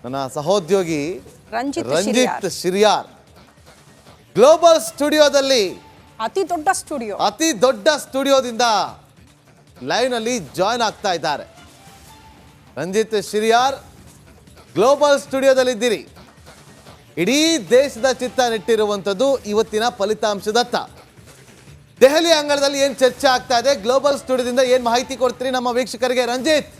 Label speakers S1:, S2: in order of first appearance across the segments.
S1: ನನ್ನ ಸಹೋದ್ಯೋಗಿ
S2: ರಂಜಿತ್
S1: ಶಿರಿಯಾರ್ ಗ್ಲೋಬಲ್ ಸ್ಟುಡಿಯೋದಲ್ಲಿ
S2: ಅತಿ
S1: ದೊಡ್ಡ ಸ್ಟುಡಿಯೋದಿಂದ ಲೈವ್ ನಲ್ಲಿ ಜಾಯ್ನ್ ಆಗ್ತಾ ಇದ್ದಾರೆ. ರಂಜಿತ್ ಶಿರಿಯಾರ್ ಗ್ಲೋಬಲ್ ಸ್ಟುಡಿಯೋದಲ್ಲಿ ಇದ್ದೀರಿ. ಇಡೀ ದೇಶದ ಚಿತ್ತ ನೆಟ್ಟಿರುವಂಥದ್ದು ಇವತ್ತಿನ ಫಲಿತಾಂಶದತ್ತ. ದೆಹಲಿ ಅಂಗಳದಲ್ಲಿ ಏನು ಚರ್ಚೆ ಆಗ್ತಾ ಇದೆ, ಗ್ಲೋಬಲ್ ಸ್ಟುಡಿಯೋದಿಂದ ಏನು ಮಾಹಿತಿ ಕೊಡ್ತೀರಿ ನಮ್ಮ ವೀಕ್ಷಕರಿಗೆ ರಂಜಿತ್?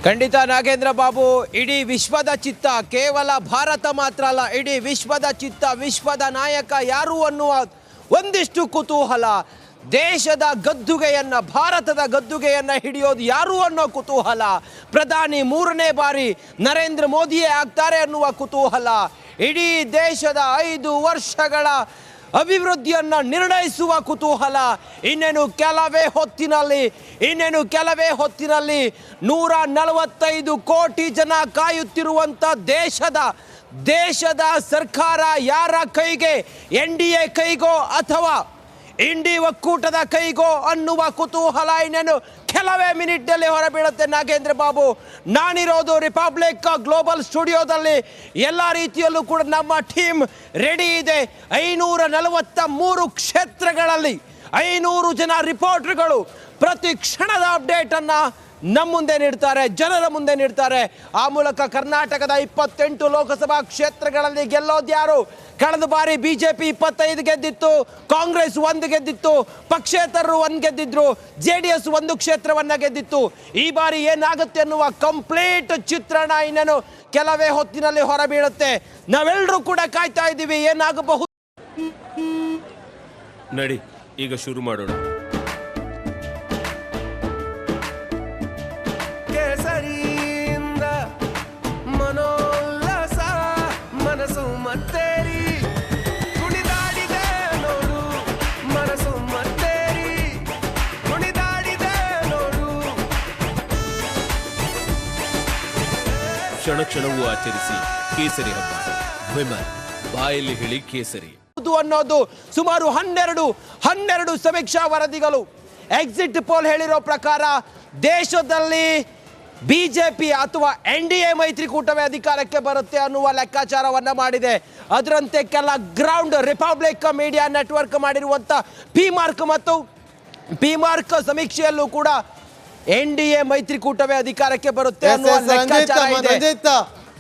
S3: ಖಂಡಿತ ನಾಗೇಂದ್ರ ಬಾಬು, ಇಡೀ ವಿಶ್ವದ ಚಿತ್ತ, ಕೇವಲ ಭಾರತ ಮಾತ್ರ ಅಲ್ಲ, ಇಡೀ ವಿಶ್ವದ ಚಿತ್ತ, ವಿಶ್ವದ ನಾಯಕ ಯಾರು ಅನ್ನುವ ಒಂದಿಷ್ಟು ಕುತೂಹಲ, ದೇಶದ ಗದ್ದುಗೆಯನ್ನ, ಭಾರತದ ಗದ್ದುಗೆಯನ್ನ ಹಿಡಿಯೋದು ಯಾರು ಅನ್ನೋ ಕುತೂಹಲ, ಪ್ರಧಾನಿ 3ನೇ ಬಾರಿ ನರೇಂದ್ರ ಮೋದಿಯೇ ಆಗ್ತಾರೆ ಅನ್ನುವ ಕುತೂಹಲ, ಇಡೀ ದೇಶದ 5 ವರ್ಷಗಳ ಅಭಿವೃದ್ಧಿಯನ್ನು ನಿರ್ಣಯಿಸುವ ಕುತೂಹಲ. ಇನ್ನೇನು ಕೆಲವೇ ಹೊತ್ತಿನಲ್ಲಿ 145 ಕೋಟಿ ಜನ ಕಾಯುತ್ತಿರುವಂಥ ದೇಶದ ಸರ್ಕಾರ ಯಾರ ಕೈಗೆ, NDA ಕೈಗೋ ಅಥವಾ ಇಂಡಿ ಒಕ್ಕೂಟದ ಕೈಗೋ ಅನ್ನುವ ಕುತೂಹಲ ಇನ್ನೇನು ಕೆಲವೇ ಮಿನಿಟ್ನಲ್ಲಿ ಹೊರಬೀಳುತ್ತೆ. ನಾಗೇಂದ್ರ ಬಾಬು, ನಾನಿರೋದು ರಿಪಬ್ಲಿಕ್ ಗ್ಲೋಬಲ್ ಸ್ಟುಡಿಯೋದಲ್ಲಿ. ಎಲ್ಲ ರೀತಿಯಲ್ಲೂ ಕೂಡ ನಮ್ಮ ಟೀಮ್ ರೆಡಿ ಇದೆ. 543 ಕ್ಷೇತ್ರಗಳಲ್ಲಿ 500 ಜನ ರಿಪೋರ್ಟರ್ಗಳು ಪ್ರತಿ ಕ್ಷಣದ ಅಪ್ಡೇಟನ್ನು ನಮ್ಮ ಮುಂದೆ ನೀಡ್ತಾರೆ, ಜನರ ಮುಂದೆ ನೀಡ್ತಾರೆ. ಆ ಮೂಲಕ ಕರ್ನಾಟಕದ 28 ಲೋಕಸಭಾ ಕ್ಷೇತ್ರಗಳಲ್ಲಿ ಗೆಲ್ಲೋದ್ಯಾರು? ಕಳೆದ ಬಾರಿ BJP 25 ಗೆದ್ದಿತ್ತು, ಕಾಂಗ್ರೆಸ್ 1 ಗೆದ್ದಿತ್ತು, ಪಕ್ಷೇತರರು 1 ಗೆದ್ದಿದ್ರು, JDS 1 ಕ್ಷೇತ್ರವನ್ನ ಗೆದ್ದಿತ್ತು. ಈ ಬಾರಿ ಏನಾಗುತ್ತೆ ಅನ್ನುವ ಕಂಪ್ಲೀಟ್ ಚಿತ್ರಣ ಇನ್ನೇನು ಕೆಲವೇ ಹೊತ್ತಿನಲ್ಲಿ ಹೊರಬೀಳುತ್ತೆ. ನಾವೆಲ್ಲರೂ ಕೂಡ ಕಾಯ್ತಾ ಇದ್ದೀವಿ ಏನಾಗಬಹುದು.
S4: ನಡಿ ಈಗ ಶುರು ಮಾಡೋಣ. ಕ್ಷಣವೂ ಆಚರಿಸಿ ಕೇಸರಿ ಹಬ್ಬ. ವಿಮಲ್ ಬಾಯಲ್ಲಿ ಹೇಳಿ ಕೇಸರಿ
S3: ಅನ್ನೋದು ಸುಮಾರು 12 ಸಮೀಕ್ಷಾ ವರದಿಗಳು, ಎಕ್ಸಿಟ್ ಪೋಲ್ ಹೇಳಿರೋ ಪ್ರಕಾರ ದೇಶದಲ್ಲಿ BJP ಅಥವಾ NDA ಮೈತ್ರಿಕೂಟವೇ ಅಧಿಕಾರಕ್ಕೆ ಬರುತ್ತೆ ಅನ್ನುವ ಲೆಕ್ಕಾಚಾರವನ್ನ ಮಾಡಿದೆ. ಅದರಂತೆ ಕೆಲ ಗ್ರೌಂಡ್ ರಿಪಬ್ಲಿಕ್ ಮೀಡಿಯಾ ನೆಟ್ವರ್ಕ್ ಮಾಡಿರುವಂತ P-Mark ಮತ್ತು P-Mark ಸಮೀಕ್ಷೆಯಲ್ಲೂ ಕೂಡ NDA ಮೈತ್ರಿಕೂಟವೇ ಅಧಿಕಾರಕ್ಕೆ ಬರುತ್ತೆ ಅನ್ನುವ ಲೆಕ್ಕಾಚಾರ ಇದೆ.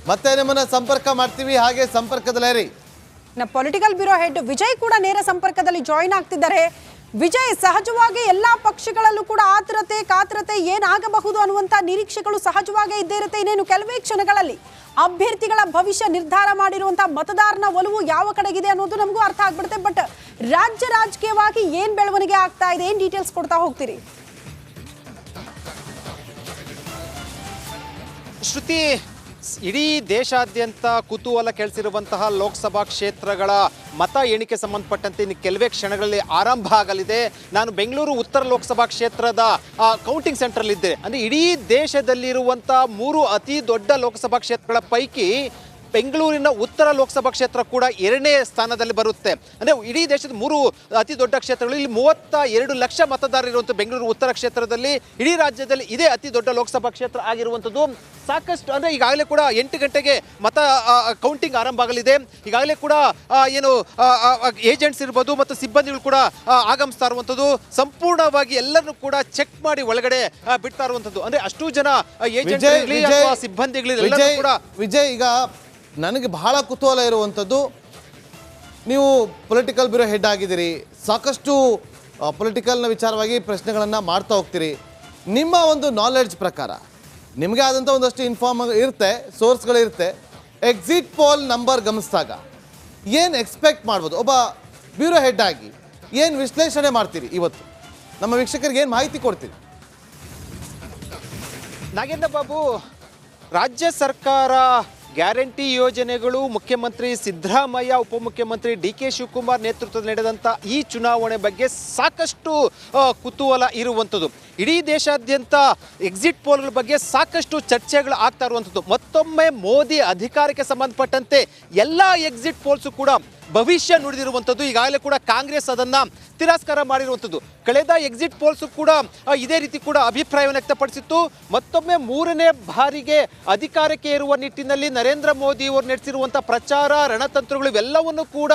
S1: ಮತ್ತೆ ನಿಮ್ಮನ್ನ ಸಂಪರ್ಕ ಮಾಡ್ತೀವಿ, ಹಾಗೆ ಸಂಪರ್ಕದಲ್ಲಿರಿ.
S2: ಪೊಲಿಟಿಕಲ್ ಬ್ಯೂರೋ ಹೆಡ್ ವಿಜಯ್ ಕೂಡ ನೇರ ಸಂಪರ್ಕದಲ್ಲಿ ಜಾಯಿನ್ ಆಗ್ತಿದ್ದಾರೆ. ವಿಜಯ್, ಸಹಜವಾಗಿ ಎಲ್ಲಾ ಪಕ್ಷಗಳಲ್ಲೂ ಕೂಡ ಆತುರತೆ ಕಾತುರತೆ ಏನಾಗಬಹುದು ಅನ್ನುವಂತ ನಿರೀಕ್ಷೆಗಳು ಸಹಜವಾಗೇ ಇದ್ದೇ ಇರುತ್ತೆ. ಇನ್ನೇನು ಕೆಲವೇ ಕ್ಷಣಗಳಲ್ಲಿ ಅಭ್ಯರ್ಥಿಗಳ ಭವಿಷ್ಯ ನಿರ್ಧಾರ ಮಾಡಿರುವಂತಹ ಮತದಾರನ ಒಲವು ಯಾವ ಕಡೆಗಿದೆ ಅನ್ನೋದು ನಮಗೂ ಅರ್ಥ ಆಗ್ಬಿಡುತ್ತೆ. ಬಟ್ ರಾಜ್ಯ ರಾಜಕೀಯವಾಗಿ ಏನ್ ಬೆಳವಣಿಗೆ ಆಗ್ತಾ ಇದೆ, ಏನ್ ಡೀಟೇಲ್ಸ್ ಕೊಡ್ತಾ ಹೋಗ್ತೀರಿ?
S5: ಶ್ರುತಿ, ಇಡೀ ದೇಶಾದ್ಯಂತ ಕುತೂಹಲ ಕೆಳಿಸಿರುವಂತಹ ಲೋಕಸಭಾ ಕ್ಷೇತ್ರಗಳ ಮತ ಎಣಿಕೆ ಸಂಬಂಧಪಟ್ಟಂತೆ ಇನ್ನು ಕೆಲವೇ ಕ್ಷಣಗಳಲ್ಲಿ ಆರಂಭ ಆಗಲಿದೆ. ನಾನು ಬೆಂಗಳೂರು ಉತ್ತರ ಲೋಕಸಭಾ ಕ್ಷೇತ್ರದ ಕೌಂಟಿಂಗ್ ಸೆಂಟರ್ಲಿದ್ದೆ. ಅಂದರೆ ಇಡೀ ದೇಶದಲ್ಲಿರುವಂಥ 3 ಅತಿ ದೊಡ್ಡ ಲೋಕಸಭಾ ಕ್ಷೇತ್ರಗಳ ಪೈಕಿ ಬೆಂಗಳೂರಿನ ಉತ್ತರ ಲೋಕಸಭಾ ಕ್ಷೇತ್ರ ಕೂಡ 2ನೇ ಸ್ಥಾನದಲ್ಲಿ ಬರುತ್ತೆ. ಅಂದರೆ ಇಡೀ ದೇಶದ 3 ಅತಿ ದೊಡ್ಡ ಕ್ಷೇತ್ರಗಳು, ಇಲ್ಲಿ 32 ಲಕ್ಷ ಮತದಾರರು ಇರುವಂಥ ಬೆಂಗಳೂರು ಉತ್ತರ ಕ್ಷೇತ್ರದಲ್ಲಿ ಇಡೀ ರಾಜ್ಯದಲ್ಲಿ ಇದೇ ಅತಿ ದೊಡ್ಡ ಲೋಕಸಭಾ ಕ್ಷೇತ್ರ ಆಗಿರುವಂಥದ್ದು. ಸಾಕಷ್ಟು ಅಂದರೆ ಈಗಾಗಲೇ ಕೂಡ 8 ಗಂಟೆಗೆ ಮತ ಕೌಂಟಿಂಗ್ ಆರಂಭ ಆಗಲಿದೆ. ಈಗಾಗಲೇ ಕೂಡ ಏಜೆಂಟ್ಸ್ ಇರ್ಬೋದು ಮತ್ತು ಸಿಬ್ಬಂದಿಗಳು ಕೂಡ ಆಗಮಿಸ್ತಾ ಇರುವಂಥದ್ದು. ಸಂಪೂರ್ಣವಾಗಿ ಎಲ್ಲರನ್ನು ಕೂಡ ಚೆಕ್ ಮಾಡಿ ಒಳಗಡೆ ಬಿಡ್ತಾ ಇರುವಂಥದ್ದು. ಅಂದರೆ ಅಷ್ಟು ಜನ ಏಜೆಂಟ್ ಸಿಬ್ಬಂದಿಗಳು ಕೂಡ.
S1: ವಿಜಯ್, ಈಗ ನನಗೆ ಬಹಳ ಕುತೂಹಲ ಇರುವಂಥದ್ದು, ನೀವು ಪೊಲಿಟಿಕಲ್ ಬ್ಯೂರೋ ಹೆಡ್ ಆಗಿದ್ದೀರಿ, ಸಾಕಷ್ಟು ಪೊಲಿಟಿಕಲ್ನ ವಿಚಾರವಾಗಿ ಪ್ರಶ್ನೆಗಳನ್ನು ಮಾಡ್ತಾ ಹೋಗ್ತೀರಿ. ನಿಮ್ಮ ಒಂದು ನಾಲೆಡ್ಜ್ ಪ್ರಕಾರ ನಿಮಗೆ ಆದಂಥ ಒಂದಷ್ಟು ಇನ್ಫಾರ್ಮ್ ಇರುತ್ತೆ, ಸೋರ್ಸ್ಗಳಿರುತ್ತೆ. ಎಕ್ಸಿಟ್ ಪೋಲ್ ನಂಬರ್ ಗಮನಿಸಿದಾಗ ಏನು ಎಕ್ಸ್ಪೆಕ್ಟ್ ಮಾಡ್ಬೋದು? ಒಬ್ಬ ಬ್ಯೂರೋ ಹೆಡ್ ಆಗಿ ಏನು ವಿಶ್ಲೇಷಣೆ ಮಾಡ್ತೀರಿ ಇವತ್ತು? ನಮ್ಮ ವೀಕ್ಷಕರಿಗೆ ಏನು ಮಾಹಿತಿ ಕೊಡ್ತೀರಿ?
S5: ನಾಗೇಂದ್ರ ಬಾಬು, ರಾಜ್ಯ ಸರ್ಕಾರ ಗ್ಯಾರಂಟಿ ಯೋಜನೆಗಳು, ಮುಖ್ಯಮಂತ್ರಿ ಸಿದ್ದರಾಮಯ್ಯ, ಉಪಮುಖ್ಯಮಂತ್ರಿ DK ಶಿವಕುಮಾರ್ ನೇತೃತ್ವದಲ್ಲಿ ನಡೆದಂಥ ಈ ಚುನಾವಣೆ ಬಗ್ಗೆ ಸಾಕಷ್ಟು ಕುತೂಹಲ ಇರುವಂಥದ್ದು. ಇಡೀ ದೇಶಾದ್ಯಂತ ಎಕ್ಸಿಟ್ ಪೋಲ್ಗಳ ಬಗ್ಗೆ ಸಾಕಷ್ಟು ಚರ್ಚೆಗಳು ಆಗ್ತಾ ಇರುವಂಥದ್ದು. ಮತ್ತೊಮ್ಮೆ ಮೋದಿ ಅಧಿಕಾರಕ್ಕೆ ಸಂಬಂಧಪಟ್ಟಂತೆ ಎಲ್ಲ ಎಕ್ಸಿಟ್ ಪೋಲ್ಸು ಕೂಡ ಭವಿಷ್ಯ ನುಡಿದಿರುವಂಥದ್ದು. ಈಗಾಗಲೇ ಕೂಡ ಕಾಂಗ್ರೆಸ್ ಅದನ್ನ ತಿರಸ್ಕಾರ ಮಾಡಿರುವಂಥದ್ದು. ಕಳೆದ ಎಕ್ಸಿಟ್ ಪೋಲ್ಸ್ ಕೂಡ ಇದೇ ರೀತಿ ಕೂಡ ಅಭಿಪ್ರಾಯವನ್ನು ವ್ಯಕ್ತಪಡಿಸಿತ್ತು. ಮತ್ತೊಮ್ಮೆ 3ನೇ ಬಾರಿಗೆ ಅಧಿಕಾರಕ್ಕೆ ಏರುವ ನಿಟ್ಟಿನಲ್ಲಿ ನರೇಂದ್ರ ಮೋದಿ ಅವರು ನಡೆಸಿರುವಂಥ ಪ್ರಚಾರ ರಣತಂತ್ರಗಳು ಇವೆಲ್ಲವನ್ನು ಕೂಡ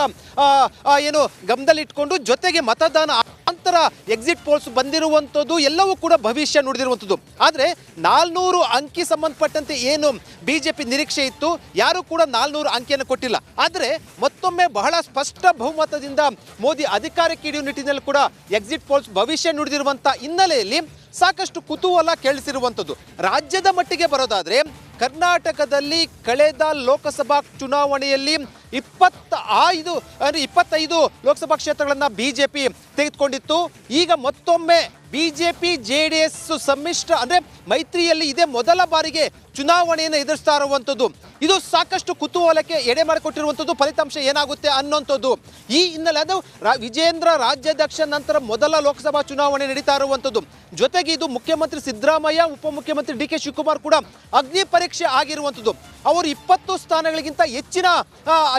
S5: ಏನು ಗಮನದಲ್ಲಿಟ್ಕೊಂಡು ಜೊತೆಗೆ ಮತದಾನ ನಂತರ ಎಕ್ಸಿಟ್ ಪೋಲ್ಸ್ ಬಂದಿರುವಂಥದ್ದು ಎಲ್ಲವೂ ಕೂಡ ಭವಿಷ್ಯ ನುಡಿದಿರುವಂಥದ್ದು. ಆದರೆ 400 ಅಂಕಿ ಸಂಬಂಧಪಟ್ಟಂತೆ ಏನು ಬಿಜೆಪಿ ನಿರೀಕ್ಷೆ ಇತ್ತು, ಯಾರು ಕೂಡ 400 ಅಂಕಿಯನ್ನು ಕೊಟ್ಟಿಲ್ಲ. ಆದರೆ ಮತ್ತೊಮ್ಮೆ ಬಹಳ ಸ್ಪಷ್ಟ ಬಹುಮತದಿಂದ ಮೋದಿ ಅಧಿಕಾರಕ್ಕೆ ಹಿಡಿಯುವ ನಿಟ್ಟಿನಲ್ಲಿ ಕೂಡ ಎಕ್ಸಿಟ್ ಪೋಲ್ಸ್ ಭವಿಷ್ಯ ನುಡಿದಿರುವಂಥ ಹಿನ್ನೆಲೆಯಲ್ಲಿ ಸಾಕಷ್ಟು ಕುತೂಹಲ ಕೇಳಿಸಿರುವಂಥದ್ದು. ರಾಜ್ಯದ ಮಟ್ಟಿಗೆ ಬರೋದಾದ್ರೆ ಕರ್ನಾಟಕದಲ್ಲಿ ಕಳೆದ ಲೋಕಸಭಾ ಚುನಾವಣೆಯಲ್ಲಿ 25 ಲೋಕಸಭಾ ಕ್ಷೇತ್ರಗಳನ್ನು ಬಿಜೆಪಿ ತೆಗೆದುಕೊಂಡಿತ್ತು. ಈಗ ಮತ್ತೊಮ್ಮೆ ಬಿಜೆಪಿ JDS ಸಮ್ಮಿಶ್ರ ಅಂದರೆ ಮೈತ್ರಿಯಲ್ಲಿ ಇದೇ ಮೊದಲ ಬಾರಿಗೆ ಚುನಾವಣೆಯನ್ನು ಎದುರಿಸ್ತಾ ಇರುವಂಥದ್ದು. ಇದು ಸಾಕಷ್ಟು ಕುತೂಹಲಕ್ಕೆ ಎಡೆ ಮಾಡಿಕೊಟ್ಟಿರುವಂಥದ್ದು. ಫಲಿತಾಂಶ ಏನಾಗುತ್ತೆ ಅನ್ನೋಂಥದ್ದು ಈ ಹಿನ್ನೆಲೆ ಅದು ವಿಜೇಂದ್ರ ರಾಜ್ಯಾಧ್ಯಕ್ಷ ನಂತರ ಮೊದಲ ಲೋಕಸಭಾ ಚುನಾವಣೆ ನಡೀತಾ ಇರುವಂಥದ್ದು. ಜೊತೆಗೆ ಇದು ಮುಖ್ಯಮಂತ್ರಿ ಸಿದ್ದರಾಮಯ್ಯ, ಉಪಮುಖ್ಯಮಂತ್ರಿ DK ಶಿವಕುಮಾರ್ ಕೂಡ ಅಗ್ನಿ ಪರೀಕ್ಷೆ ಆಗಿರುವಂಥದ್ದು. ಅವರು 20 ಸ್ಥಾನಗಳಿಗಿಂತ ಹೆಚ್ಚಿನ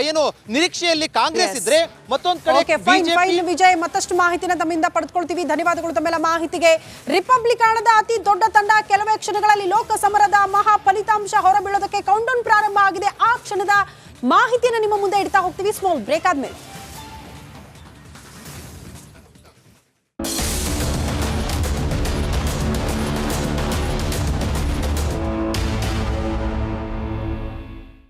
S5: ಏನು ನಿರೀಕ್ಷೆಯಲ್ಲಿ ಕಾಂಗ್ರೆಸ್ ಇದ್ರೆ, ಮತ್ತೊಂದು ಕಡೆ
S2: ವಿಜಯ್ ಮತ್ತಷ್ಟು ಮಾಹಿತಿನ ತಮ್ಮಿಂದ ಪಡೆದುಕೊಳ್ತೀವಿ. ಧನ್ಯವಾದಗಳು ತಮ್ಮೆಲ್ಲ ಮಾಹಿತಿಗೆ. ರಿಪಬ್ಲಿಕನದ ಅತಿ ದೊಡ್ಡ ತಂಡ ಕೆಲವೇ ಕ್ಷಣಗಳಲ್ಲಿ ಲೋಕಸಮರದ ಮಹಾ ಫಲಿತಾಂಶ ಹೊರಬೀಳೋದಕ್ಕೆ ಕೌಂಟೌನ್ ಪ್ರಾರಂಭ ಆಗಿದೆ. ಆ ಕ್ಷಣದ ಮಾಹಿತಿಯನ್ನು ನಿಮ್ಮ ಮುಂದೆ ಇಡ್ತಾ ಹೋಗ್ತೀವಿ ಸ್ಮಾಲ್ ಬ್ರೇಕ್ ಆದ್ಮೇಲೆ.